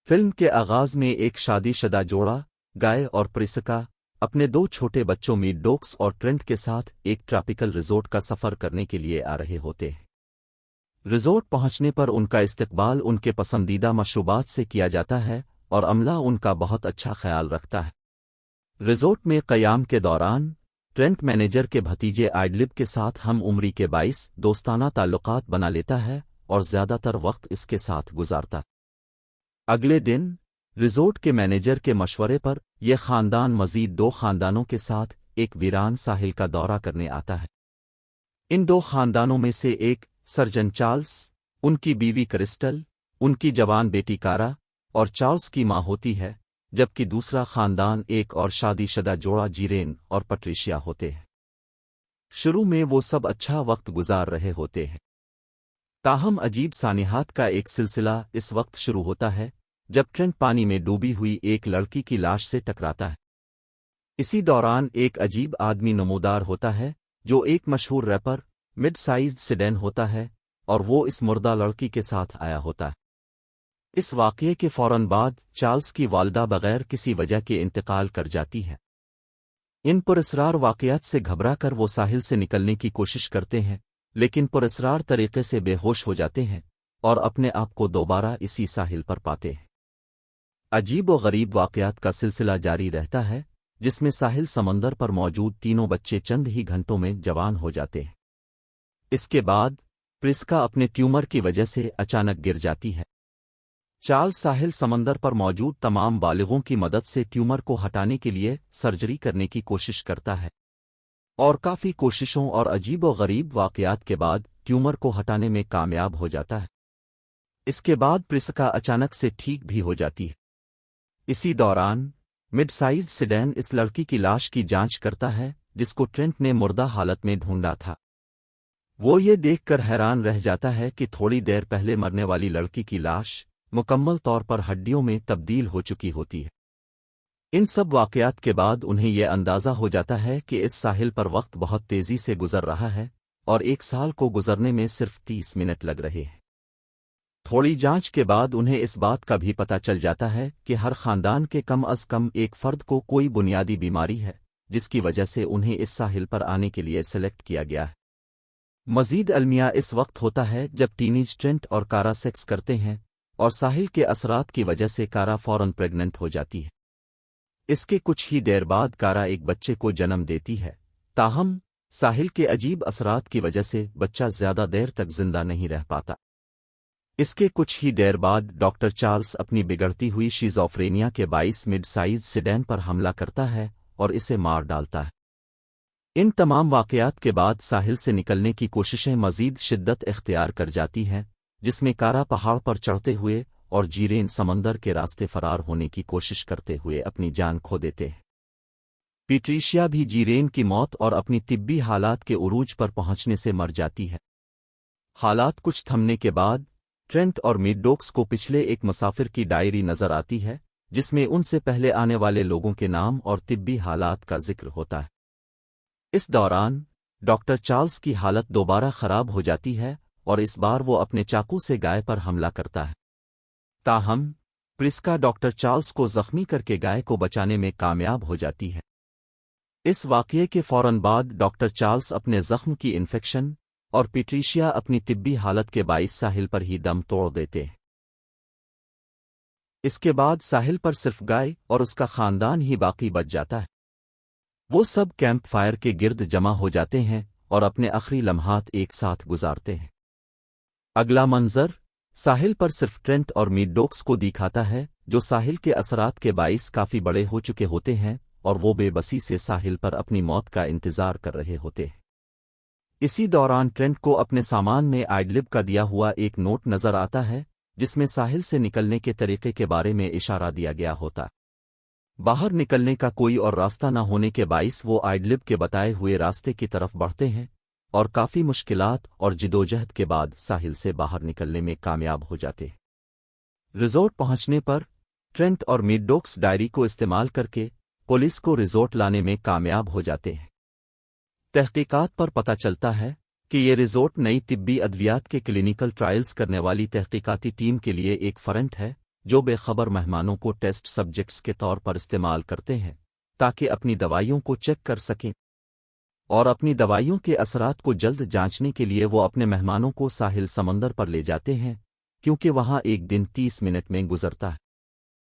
Film کے آغاز میں ایک شادی شدہ جوڑا گائے اور پریسکا اپنے دو چھوٹے بچوں میڈ ڈوکس اور ٹرینٹ کے ساتھ ایک ٹراپیکل ریزورٹ کا سفر کرنے کے لیے آ رہے ہوتے ہیں۔ ریزورٹ پہنچنے پر ان کا استقبال ان کے پسندیدہ مشروبات سے کیا جاتا ہے اور عملہ ان کا بہت اچھا خیال رکھتا ہے۔ ریزورٹ میں قیام کے دوران ٹرینٹ مینیجر کے بھتیجے آئڈلب کے ساتھ ہم عمری کے باعث دوستانہ تعلقات بنا لیتا ہے اور زیادہ تر وقت اس کے ساتھ گزارتا۔ اگلے دن ریزورٹ کے مینیجر کے مشورے پر یہ خاندان مزید دو خاندانوں کے ساتھ ایک ویران ساحل کا دورہ کرنے آتا ہے۔ ان دو خاندانوں میں سے ایک سرجن چارلز، ان کی بیوی کرسٹل، ان کی جوان بیٹی کارا اور چارلز کی ماں ہوتی ہے، جبکہ دوسرا خاندان ایک اور شادی شدہ جوڑا جیرین اور پٹریشیا ہوتے ہیں۔ شروع میں وہ سب اچھا وقت گزار رہے ہوتے ہیں، تاہم عجیب سانحات کا ایک سلسلہ اس وقت شروع ہوتا ہے جب ٹرینٹ پانی میں ڈوبی ہوئی ایک لڑکی کی لاش سے ٹکراتا ہے۔ اسی دوران ایک عجیب آدمی نمودار ہوتا ہے جو ایک مشہور ریپر مڈ سائزڈ سیڈین ہوتا ہے اور وہ اس مردہ لڑکی کے ساتھ آیا ہوتا ہے۔ اس واقعے کے فوراً بعد چارلز کی والدہ بغیر کسی وجہ کے انتقال کر جاتی ہے۔ ان پراسرار واقعات سے گھبرا کر وہ ساحل سے نکلنے کی کوشش کرتے ہیں، لیکن پراسرار طریقے سے بے ہوش ہو جاتے ہیں اور اپنے آپ کو دوبارہ اسی ساحل پر پاتے ہیں۔ عجیب و غریب واقعات کا سلسلہ جاری رہتا ہے جس میں ساحل سمندر پر موجود تینوں بچے چند ہی گھنٹوں میں جوان ہو جاتے ہیں۔ اس کے بعد پریسکا اپنے ٹیومر کی وجہ سے اچانک گر جاتی ہے۔ چارلز ساحل سمندر پر موجود تمام بالغوں کی مدد سے ٹیومر کو ہٹانے کے لیے سرجری کرنے کی کوشش کرتا ہے، اور کافی کوششوں اور عجیب و غریب واقعات کے بعد ٹیومر کو ہٹانے میں کامیاب ہو جاتا ہے۔ اس کے بعد پریسکا اچانک سے ٹھیک بھی ہو جاتی ہے۔ اسی دوران مڈ سائزڈ سیڈین اس لڑکی کی لاش کی جانچ کرتا ہے جس کو ٹرینٹ نے مردہ حالت میں ڈھونڈا تھا۔ وہ یہ دیکھ کر حیران رہ جاتا ہے کہ تھوڑی دیر پہلے مرنے والی لڑکی کی لاش مکمل طور پر ہڈیوں میں تبدیل ہو چکی ہوتی ہے۔ ان سب واقعات کے بعد انہیں یہ اندازہ ہو جاتا ہے کہ اس ساحل پر وقت بہت تیزی سے گزر رہا ہے اور ایک سال کو گزرنے میں صرف 30 منٹ لگ رہے ہیں۔ تھوڑی جانچ کے بعد انہیں اس بات کا بھی پتہ چل جاتا ہے کہ ہر خاندان کے کم از کم ایک فرد کو کوئی بنیادی بیماری ہے جس کی وجہ سے انہیں اس ساحل پر آنے کے لیے سلیکٹ کیا گیا ہے۔ مزید المیہ اس وقت ہوتا ہے جب ٹینیج ٹرینٹ اور کارا سیکس کرتے ہیں اور ساحل کے اثرات کی وجہ سے کارا فوراً پریگننٹ ہو جاتی ہے۔ اس کے کچھ ہی دیر بعد کارا ایک بچے کو جنم دیتی ہے، تاہم ساحل کے عجیب اثرات کی وجہ سے بچہ زیادہ دیر تک زندہ نہیں رہ پاتا۔ اس کے کچھ ہی دیر بعد ڈاکٹر چارلز اپنی بگڑتی ہوئی شیزوفرینیا کے باعث مڈ سائز سیڈین پر حملہ کرتا ہے اور اسے مار ڈالتا ہے۔ ان تمام واقعات کے بعد ساحل سے نکلنے کی کوششیں مزید شدت اختیار کر جاتی ہیں، جس میں کارا پہاڑ پر چڑھتے ہوئے اور جیرین سمندر کے راستے فرار ہونے کی کوشش کرتے ہوئے اپنی جان کھو دیتے ہیں۔ پیٹریشیا بھی جیرین کی موت اور اپنی طبی حالات کے عروج پر پہنچنے سے مر جاتی ہے۔ حالات کچھ تھمنے کے بعد ٹرینٹ اور میڈ ڈوکس کو پچھلے ایک مسافر کی ڈائری نظر آتی ہے جس میں ان سے پہلے آنے والے لوگوں کے نام اور طبی حالات کا ذکر ہوتا ہے۔ اس دوران ڈاکٹر چارلز کی حالت دوبارہ خراب ہو جاتی ہے اور اس بار وہ اپنے چاقو سے گائے پر حملہ کرتا ہے، تاہم پریسکا ڈاکٹر چارلز کو زخمی کر کے گائے کو بچانے میں کامیاب ہو جاتی ہے۔ اس واقعے کے فوراً بعد ڈاکٹر چارلز اپنے زخم کی انفیکشن اور پیٹریشیا اپنی طبی حالت کے باعث ساحل پر ہی دم توڑ دیتے ہیں۔ اس کے بعد ساحل پر صرف گائے اور اس کا خاندان ہی باقی بچ جاتا ہے۔ وہ سب کیمپ فائر کے گرد جمع ہو جاتے ہیں اور اپنے آخری لمحات ایک ساتھ گزارتے ہیں۔ اگلا منظر ساحل پر صرف ٹرینٹ اور میڈ ڈوکس کو دکھاتا ہے جو ساحل کے اثرات کے باعث کافی بڑے ہو چکے ہوتے ہیں اور وہ بے بسی سے ساحل پر اپنی موت کا انتظار کر رہے ہوتے ہیں۔ اسی دوران ٹرینٹ کو اپنے سامان میں آئڈلب کا دیا ہوا ایک نوٹ نظر آتا ہے جس میں ساحل سے نکلنے کے طریقے کے بارے میں اشارہ دیا گیا ہوتا۔ باہر نکلنے کا کوئی اور راستہ نہ ہونے کے باعث وہ آئڈلب کے بتائے ہوئے راستے کی طرف بڑھتے ہیں اور کافی مشکلات اور جدوجہد کے بعد ساحل سے باہر نکلنے میں کامیاب ہو جاتے ہیں۔ ریزورٹ پہنچنے پر ٹرینٹ اور میڈ ڈوکس ڈائری کو استعمال کر کے پولیس کو ریزورٹ لانے میں کامیاب ہو جاتے ہیں۔ تحقیقات پر پتہ چلتا ہے کہ یہ ریزورٹ نئی طبی ادویات کے کلینیکل ٹرائلز کرنے والی تحقیقاتی ٹیم کے لیے ایک فرنٹ ہے جو بے خبر مہمانوں کو ٹیسٹ سبجیکٹس کے طور پر استعمال کرتے ہیں تاکہ اپنی دوائیوں کو چیک کر سکیں اور اپنی دوائیوں کے اثرات کو جلد جانچنے کے لیے وہ اپنے مہمانوں کو ساحل سمندر پر لے جاتے ہیں کیونکہ وہاں ایک دن 30 منٹ میں گزرتا ہے